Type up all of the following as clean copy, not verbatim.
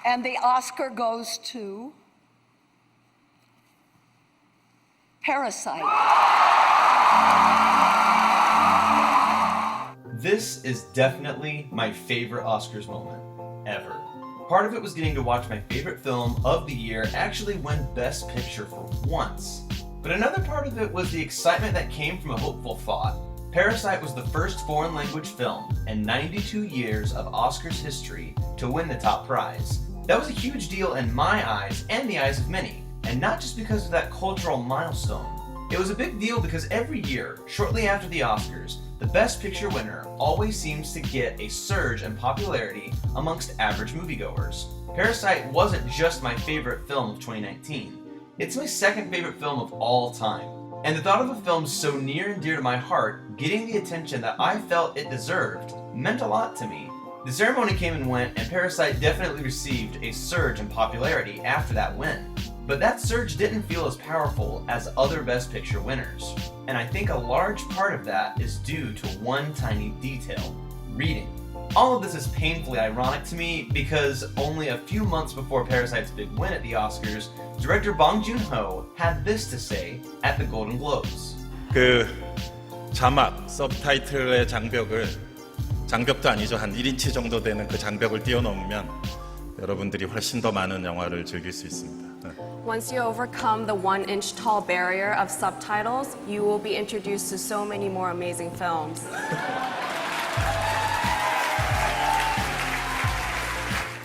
And the Oscar goes to Parasite. This is definitely my favorite Oscars moment ever. Part of it was getting to watch my favorite film of the year actually win Best Picture for once. But another part of it was the excitement that came from a hopeful thought. Parasite was the first foreign language film in 92 years of Oscars history to win the top prize. That was a huge deal in my eyes and the eyes of many, and not just because of that cultural milestone. It was a big deal because every year, shortly after the Oscars, the Best Picture winner always seems to get a surge in popularity amongst average moviegoers. Parasite wasn't just my favorite film of 2019, it's my second favorite film of all time. And the thought of a film so near and dear to my heart getting the attention that I felt it deserved meant a lot to me. The ceremony came and went, and Parasite definitely received a surge in popularity after that win. But that surge didn't feel as powerful as other Best Picture winners. And I think a large part of that is due to one tiny detail: reading. All of this is painfully ironic to me because only a few months before Parasite's big win at the Oscars, director Joon-Ho had this to say at the Golden Globes. 그 자막, 서브타이틀의 장벽도 아니죠. 한 1인치 정도 되는 그 장벽을 뛰어넘으면 여러분들이 훨씬 더 많은 영화를 즐길 수 있습니다. Once you overcome the 1-inch tall barrier of subtitles, you will be introduced to so many more amazing films.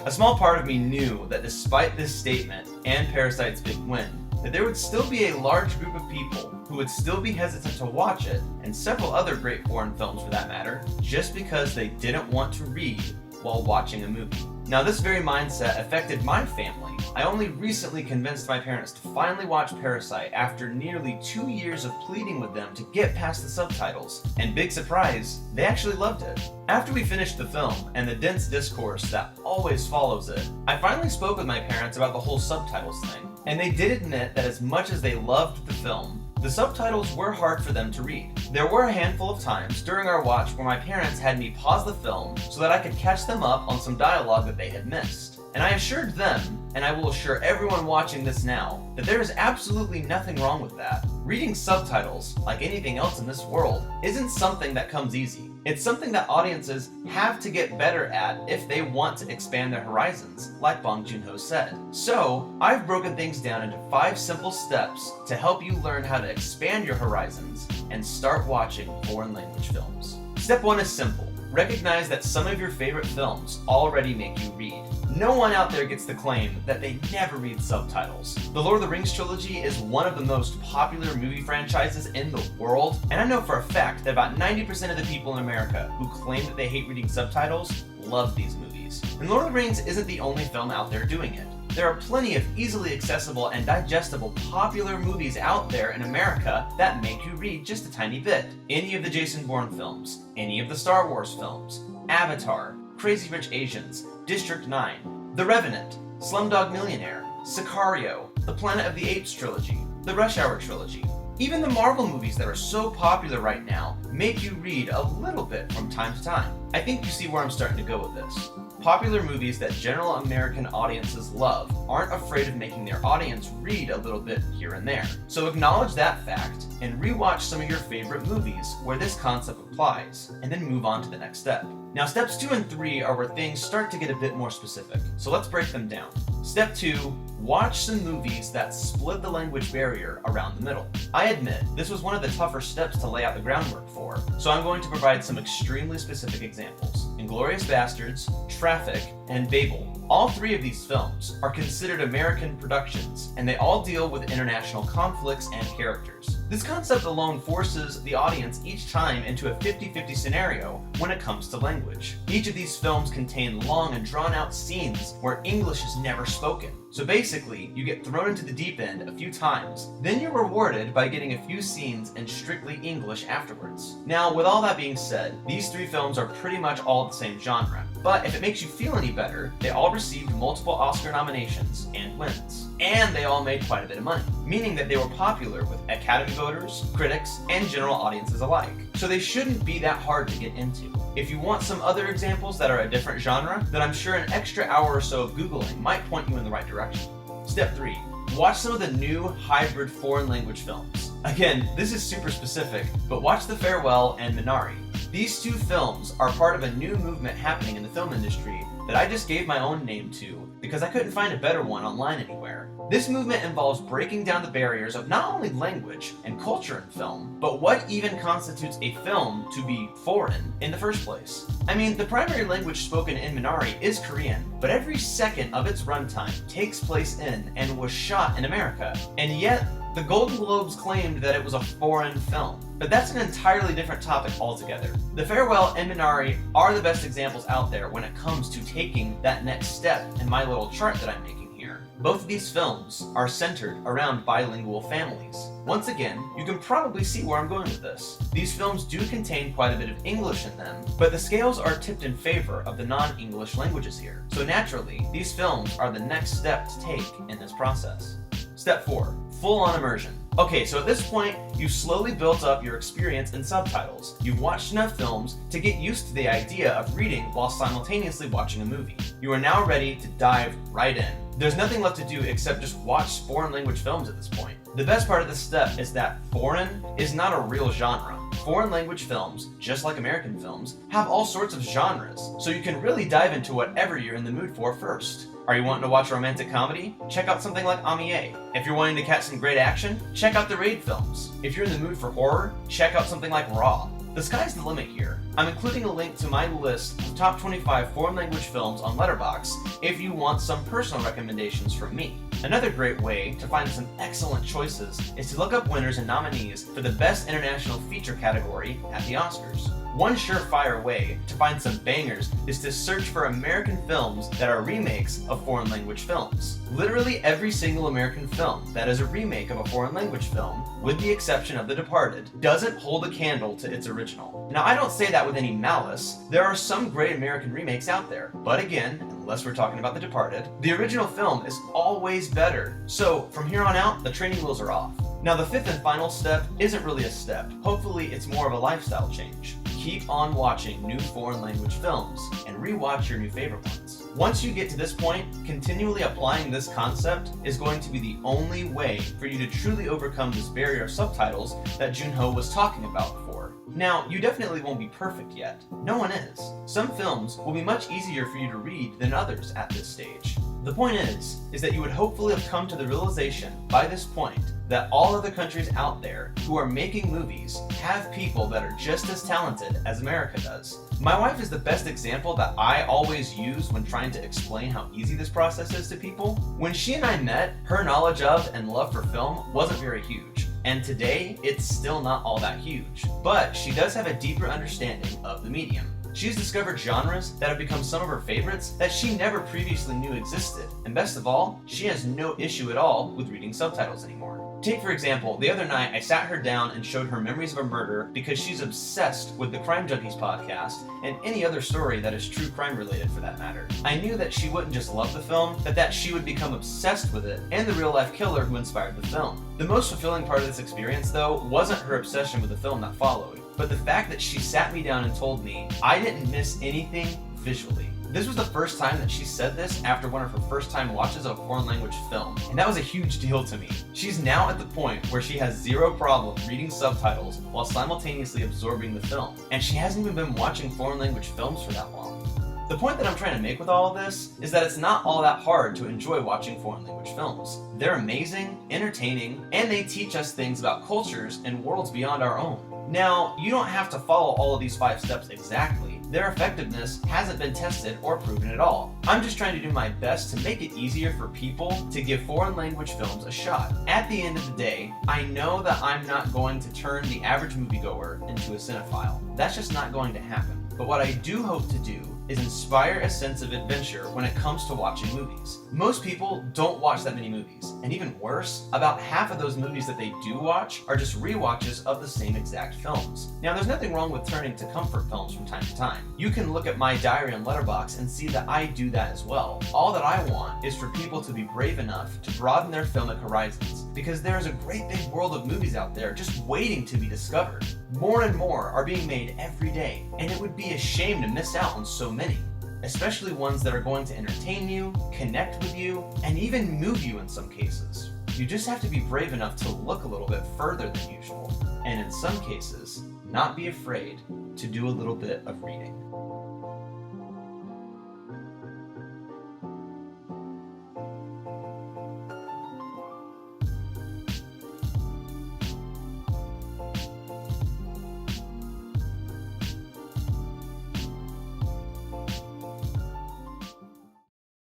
A small part of me knew that despite this statement and Parasite's big win, that there would still be a large group of people who would still be hesitant to watch it, and several other great foreign films for that matter, just because they didn't want to read while watching a movie. Now, this very mindset affected my family. I only recently convinced my parents to finally watch Parasite after nearly 2 years of pleading with them to get past the subtitles, and big surprise, they actually loved it. After we finished the film and the dense discourse that always follows it, I finally spoke with my parents about the whole subtitles thing, and they did admit that as much as they loved the film, the subtitles were hard for them to read. There were a handful of times during our watch where my parents had me pause the film so that I could catch them up on some dialogue that they had missed. And I assured them, and I will assure everyone watching this now, that there is absolutely nothing wrong with that. Reading subtitles, like anything else in this world, isn't something that comes easy. It's something that audiences have to get better at if they want to expand their horizons, like Bong Joon-ho said. So, I've broken things down into 5 simple steps to help you learn how to expand your horizons and start watching foreign language films. Step 1 is simple. Recognize that some of your favorite films already make you read. No one out there gets to claim that they never read subtitles. The Lord of the Rings trilogy is one of the most popular movie franchises in the world, and I know for a fact that about 90% of the people in America who claim that they hate reading subtitles love these movies. And Lord of the Rings isn't the only film out there doing it. There are plenty of easily accessible and digestible popular movies out there in America that make you read just a tiny bit. Any of the Jason Bourne films, any of the Star Wars films, Avatar, Crazy Rich Asians, District 9, The Revenant, Slumdog Millionaire, Sicario, the Planet of the Apes trilogy, the Rush Hour trilogy. Even the Marvel movies that are so popular right now make you read a little bit from time to time. I think you see where I'm starting to go with this. Popular movies that general American audiences love aren't afraid of making their audience read a little bit here and there. So acknowledge that fact and rewatch some of your favorite movies where this concept applies, and then move on to the next step. Now, steps 2 and 3 are where things start to get a bit more specific, so let's break them down. Step 2, watch some movies that split the language barrier around the middle. I admit, this was one of the tougher steps to lay out the groundwork for, so I'm going to provide some extremely specific examples. Inglourious Basterds, Traffic, and Babel. All 3 of these films are considered American productions, and they all deal with international conflicts and characters. This concept alone forces the audience each time into a 50-50 scenario when it comes to language. Each of these films contain long and drawn-out scenes where English is never spoken. So basically, you get thrown into the deep end a few times, then you're rewarded by getting a few scenes in strictly English afterwards. Now, with all that being said, these 3 films are pretty much all the same genre. But if it makes you feel any better, they all received multiple Oscar nominations and wins. and they all made quite a bit of money, meaning that they were popular with Academy voters, critics, and general audiences alike. So they shouldn't be that hard to get into. If you want some other examples that are a different genre, then I'm sure an extra hour or so of Googling might point you in the right direction. Step 3. Watch some of the new hybrid foreign language films. Again, this is super specific, but watch The Farewell and Minari. These two films are part of a new movement happening in the film industry that I just gave my own name to because I couldn't find a better one online anywhere. This movement involves breaking down the barriers of not only language and culture in film, but what even constitutes a film to be foreign in the first place. I mean, the primary language spoken in Minari is Korean, but every second of its runtime takes place in and was shot in America, and yet the Golden Globes claimed that it was a foreign film. But that's an entirely different topic altogether. The Farewell and Minari are the best examples out there when it comes to taking that next step in my little chart that I'm making here. Both of these films are centered around bilingual families. Once again, you can probably see where I'm going with this. These films do contain quite a bit of English in them, but the scales are tipped in favor of the non-English languages here. So naturally, these films are the next step to take in this process. Step 4. Full-on immersion. Okay, so at this point, you've slowly built up your experience in subtitles. You've watched enough films to get used to the idea of reading while simultaneously watching a movie. You are now ready to dive right in. There's nothing left to do except just watch foreign language films at this point. The best part of this step is that foreign is not a real genre. Foreign language films, just like American films, have all sorts of genres, so you can really dive into whatever you're in the mood for first. Are you wanting to watch a romantic comedy? Check out something like Amier. If you're wanting to catch some great action, check out the Raid films. If you're in the mood for horror, check out something like Raw. The sky's the limit here. I'm including a link to my list of top 25 foreign language films on Letterboxd if you want some personal recommendations from me. Another great way to find some excellent choices is to look up winners and nominees for the Best International Feature category at the Oscars. One surefire way to find some bangers is to search for American films that are remakes of foreign language films. Literally every single American film that is a remake of a foreign language film, with the exception of The Departed, doesn't hold a candle to its original. Now, I don't say that with any malice. There are some great American remakes out there, but again, unless we're talking about The Departed, the original film is always better. So from here on out, the training wheels are off. Now, the fifth and final step isn't really a step. Hopefully, it's more of a lifestyle change. Keep on watching new foreign language films and rewatch your new favorite ones. Once you get to this point, continually applying this concept is going to be the only way for you to truly overcome this barrier of subtitles that Joon-Ho was talking about before. Now, you definitely won't be perfect yet. No one is. Some films will be much easier for you to read than others at this stage. The point is that you would hopefully have come to the realization by this point that all other countries out there who are making movies have people that are just as talented as America does. My wife is the best example that I always use when trying to explain how easy this process is to people. When she and I met, her knowledge of and love for film wasn't very huge. And today, it's still not all that huge. But she does have a deeper understanding of the medium. She's discovered genres that have become some of her favorites that she never previously knew existed. And best of all, she has no issue at all with reading subtitles anymore. Take for example, the other night I sat her down and showed her Memories of a Murder because she's obsessed with the Crime Junkies podcast and any other story that is true crime related for that matter. I knew that she wouldn't just love the film, but that she would become obsessed with it and the real life killer who inspired the film. The most fulfilling part of this experience though wasn't her obsession with the film that followed, but the fact that she sat me down and told me I didn't miss anything visually. This was the first time that she said this after one of her first time watches of a foreign language film, and that was a huge deal to me. She's now at the point where she has zero problem reading subtitles while simultaneously absorbing the film, and she hasn't even been watching foreign language films for that long. The point that I'm trying to make with all of this is that it's not all that hard to enjoy watching foreign language films. They're amazing, entertaining, and they teach us things about cultures and worlds beyond our own. Now, you don't have to follow all of these 5 steps exactly. Their effectiveness hasn't been tested or proven at all. I'm just trying to do my best to make it easier for people to give foreign language films a shot. At the end of the day, I know that I'm not going to turn the average moviegoer into a cinephile. That's just not going to happen. But what I do hope to do is inspire a sense of adventure when it comes to watching movies. Most people don't watch that many movies, and even worse, about half of those movies that they do watch are just rewatches of the same exact films. Now, there's nothing wrong with turning to comfort films from time to time. You can look at my diary on Letterboxd and see that I do that as well. All that I want is for people to be brave enough to broaden their filmic horizons, because there is a great big world of movies out there just waiting to be discovered. More and more are being made every day, and it would be a shame to miss out on so many, especially ones that are going to entertain you, connect with you, and even move you in some cases. You just have to be brave enough to look a little bit further than usual, and in some cases, not be afraid to do a little bit of reading.